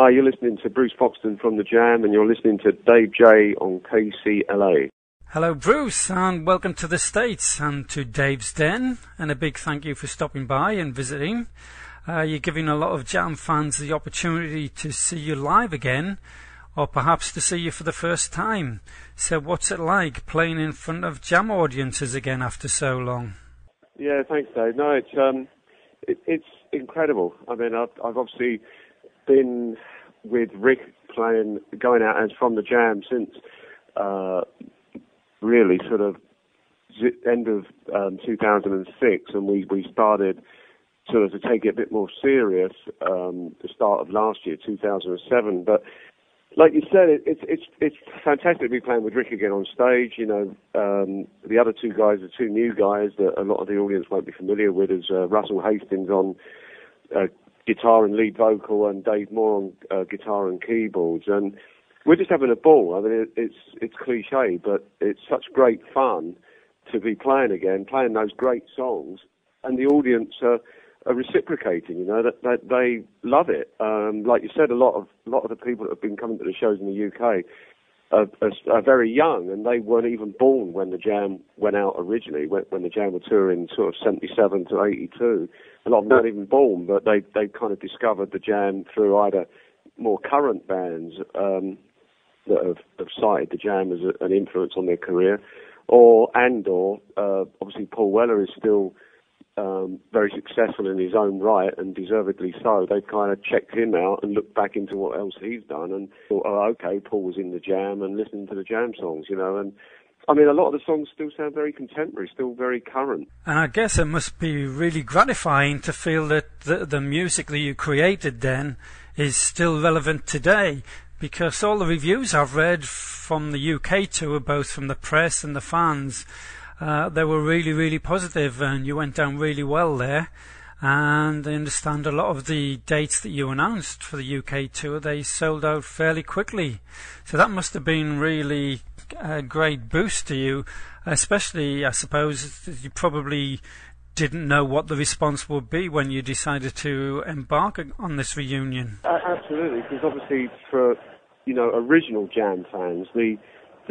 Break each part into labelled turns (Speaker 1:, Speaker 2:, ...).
Speaker 1: Hi, you're listening to Bruce Foxton from The Jam, and you're listening to Dave J on KCLA.
Speaker 2: Hello, Bruce, and welcome to the States and to Dave's Den, and a big thank you for stopping by and visiting. You're giving a lot of Jam fans the opportunity to see you live again, or perhaps to see you for the first time. So what's it like playing in front of Jam audiences again after so long?
Speaker 1: Yeah, thanks, Dave. No, it's incredible. I mean, I've obviously been with Rick going out as from The Jam since really sort of end of 2006, and we started sort of to take it a bit more serious the start of last year, 2007. But like you said, it's fantastic to be playing with Rick again on stage. You know, the other two guys are two new guys that a lot of the audience won't be familiar with, is Russell Hastings on guitar and lead vocal, and Dave Moore on guitar and keyboards. And we're just having a ball. I mean, it's cliche, but it's such great fun to be playing again, playing those great songs, and the audience are reciprocating. You know, that they love it. Like you said, a lot of the people that have been coming to the shows in the UK are very young, and they weren't even born when the Jam went out originally. When the Jam were touring, sort of 77 to 82, a lot of them weren't even born, but they kind of discovered the Jam through either more current bands that have cited the Jam as an influence on their career, or obviously Paul Weller is still very successful in his own right, and deservedly so. They've kind of checked him out and looked back into what else he's done and thought, oh, okay, Paul was in the Jam, and listening to the Jam songs, you know. And I mean, a lot of the songs still sound very contemporary, still very current.
Speaker 2: And I guess it must be really gratifying to feel that the music that you created then is still relevant today, because all the reviews I've read from the UK tour, both from the press and the fans, they were really, really positive, and you went down really well there. And I understand a lot of the dates that you announced for the UK tour, they sold out fairly quickly. So that must have been really a great boost to you, especially, I suppose, you probably didn't know what the response would be when you decided to embark on this reunion.
Speaker 1: Absolutely, because obviously for, you know, original Jam fans, the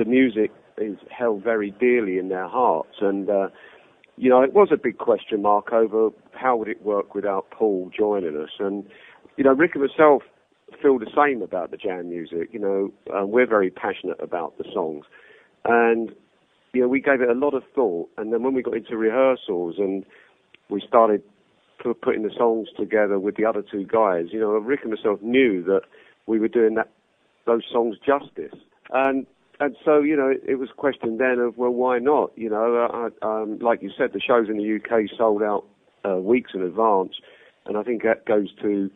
Speaker 1: music is held very dearly in their hearts, and you know, it was a big question mark over how would it work without Paul joining us. And you know, Rick and myself feel the same about the Jam music. You know, we're very passionate about the songs, and you know, we gave it a lot of thought. And then when we got into rehearsals and we started putting the songs together with the other two guys, you know, Rick and myself knew that we were doing those songs justice. And so, you know, it was a question then of, well, why not? You know, like you said, the shows in the UK sold out weeks in advance, and I think that goes to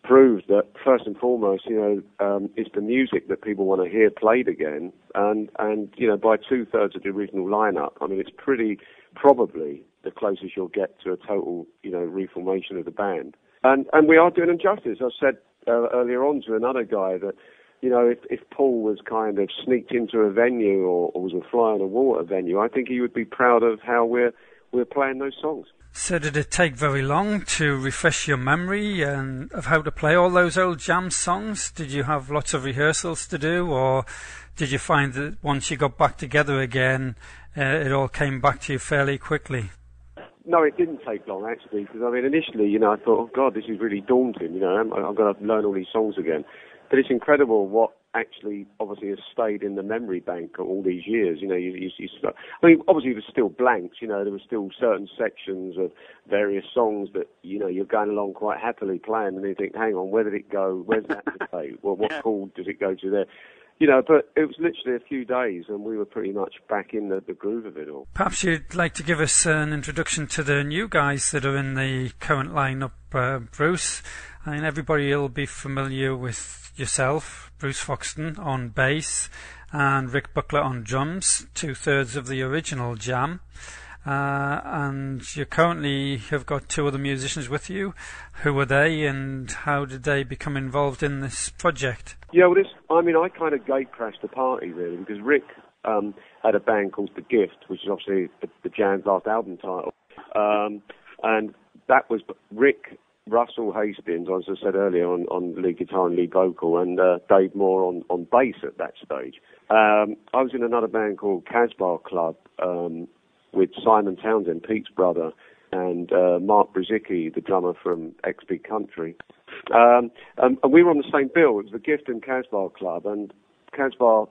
Speaker 1: prove that, first and foremost, you know, it's the music that people want to hear played again, and you know, by 2/3 of the original lineup, I mean, it's probably the closest you'll get to a total, you know, reformation of the band. And we are doing them justice. I said earlier on to another guy that, you know, if Paul was kind of sneaked into a venue or was a fly on the wall at a venue, I think he would be proud of how we're playing those songs.
Speaker 2: So did it take very long to refresh your memory and of how to play all those old Jam songs? Did you have lots of rehearsals to do, or did you find that once you got back together again, it all came back to you fairly quickly?
Speaker 1: No, it didn't take long, actually, because, I mean, initially, you know, I thought, oh, God, this is really daunting, you know, I'm going to learn all these songs again. But it's incredible what actually obviously has stayed in the memory bank all these years. You know, I mean, obviously there were still blanks, you know, there were still certain sections of various songs that, you know, you're going along quite happily playing, and you think, hang on, where did it go? Where's that today? Well, what chord does it go to there? You know, but it was literally a few days, and we were pretty much back in the groove of it all.
Speaker 2: Perhaps you'd like to give us an introduction to the new guys that are in the current lineup, Bruce. I mean, everybody will be familiar with yourself, Bruce Foxton, on bass, and Rick Buckler on drums, 2/3 of the original Jam. And you currently have got two other musicians with you. Who are they, and how did they become involved in this project?
Speaker 1: Yeah, well, I kind of gate crashed the party, really, because Rick had a band called The Gift, which is obviously the Jam's last album title. And that was Rick Russell Hastings, as I said earlier, on lead guitar and lead vocal, and Dave Moore on bass at that stage. I was in another band called Casbah Club with Simon Townsend, Pete's brother, and Mark Brzezicki, the drummer from Ex Big Country. And we were on the same bill. It was the Gift and Casbah Club, and Casbah,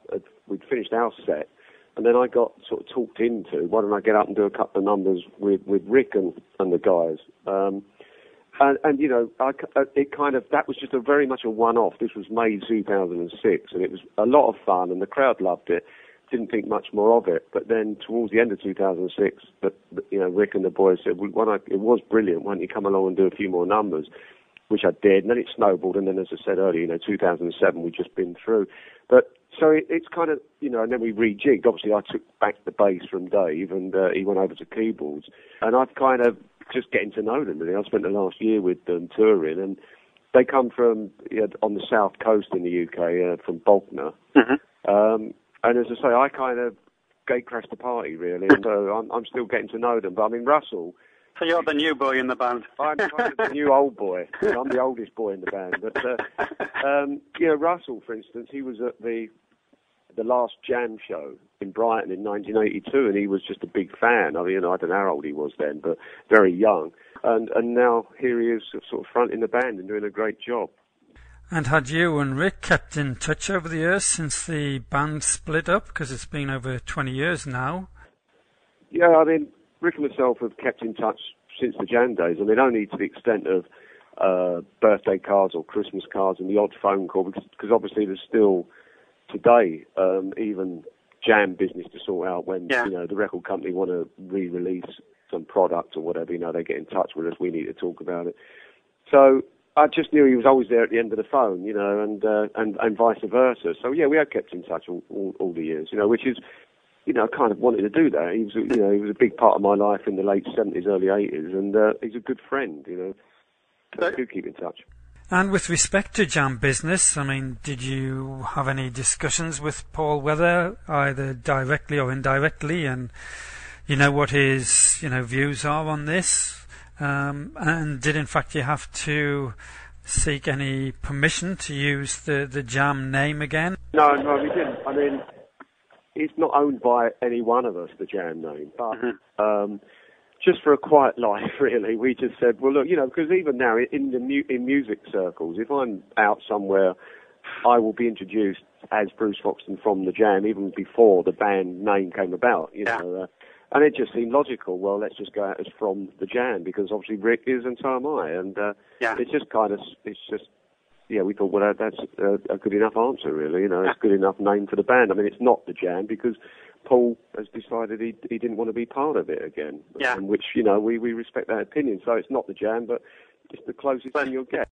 Speaker 1: we'd finished our set, and then I got sort of talked into, why don't I get up and do a couple of numbers with Rick and the guys. And you know, that was just very much a one-off. This was May 2006, and it was a lot of fun, and the crowd loved it. Didn't think much more of it. But then towards the end of 2006, you know, Rick and the boys said, well, it was brilliant. Why don't you come along and do a few more numbers? Which I did, and then it snowballed, and then, as I said earlier, you know, 2007 we'd just been through. But so it's kind of, you know, and then we rejigged. Obviously, I took back the bass from Dave, and he went over to keyboards, and I've kind of just getting to know them, really. I spent the last year with them touring, and they come from, you know, on the south coast in the UK, from Bognor. Mm-hmm. And as I say, I kind of gate-crashed the party, really, and so I'm still getting to know them. But I mean, Russell...
Speaker 3: So you're the new boy in the band.
Speaker 1: I'm kind of the new old boy. I'm the oldest boy in the band. But, you know, Russell, for instance, he was at the last Jam show in Brighton in 1982, and he was just a big fan. I mean, you know, I don't know how old he was then, but very young. And now here he is sort of fronting the band and doing a great job.
Speaker 2: And had you and Rick kept in touch over the years since the band split up? Because it's been over 20 years now.
Speaker 1: Yeah, I mean, Rick and myself have kept in touch since the Jam days. I mean, only to the extent of birthday cards or Christmas cards and the odd phone call, because obviously there's still, today, even Jam business to sort out when, you know, the record company want to re-release some product or whatever, you know, they get in touch with us, we need to talk about it. So I just knew he was always there at the end of the phone, you know, and vice versa. So yeah, we have kept in touch all the years, you know, which is, you know, I kind of wanted to do that. He was, you know, he was a big part of my life in the late 70s, early 80s, and he's a good friend, you know. So I do keep in touch.
Speaker 2: And with respect to Jam business, I mean, did you have any discussions with Paul Weather, either directly or indirectly, and you know what his, you know, views are on this? And did in fact you have to seek any permission to use the Jam name again? No,
Speaker 1: we didn't. I mean, it's not owned by any one of us, the Jam name, but just for a quiet life, really, we just said, well, look, you know, because even now in music circles, if I'm out somewhere, I will be introduced as Bruce Foxton from the Jam, even before the band name came about, you know. And it just seemed logical. Well, let's just go out as from the Jam, because obviously Rick is and so am I. And it's just kind of, it's just, yeah, we thought, well, that's a good enough answer, really. You know, it's a good enough name for the band. I mean, it's not the Jam because Paul has decided he didn't want to be part of it again. Which, you know, we respect that opinion. So it's not the Jam, but it's the closest thing you'll get.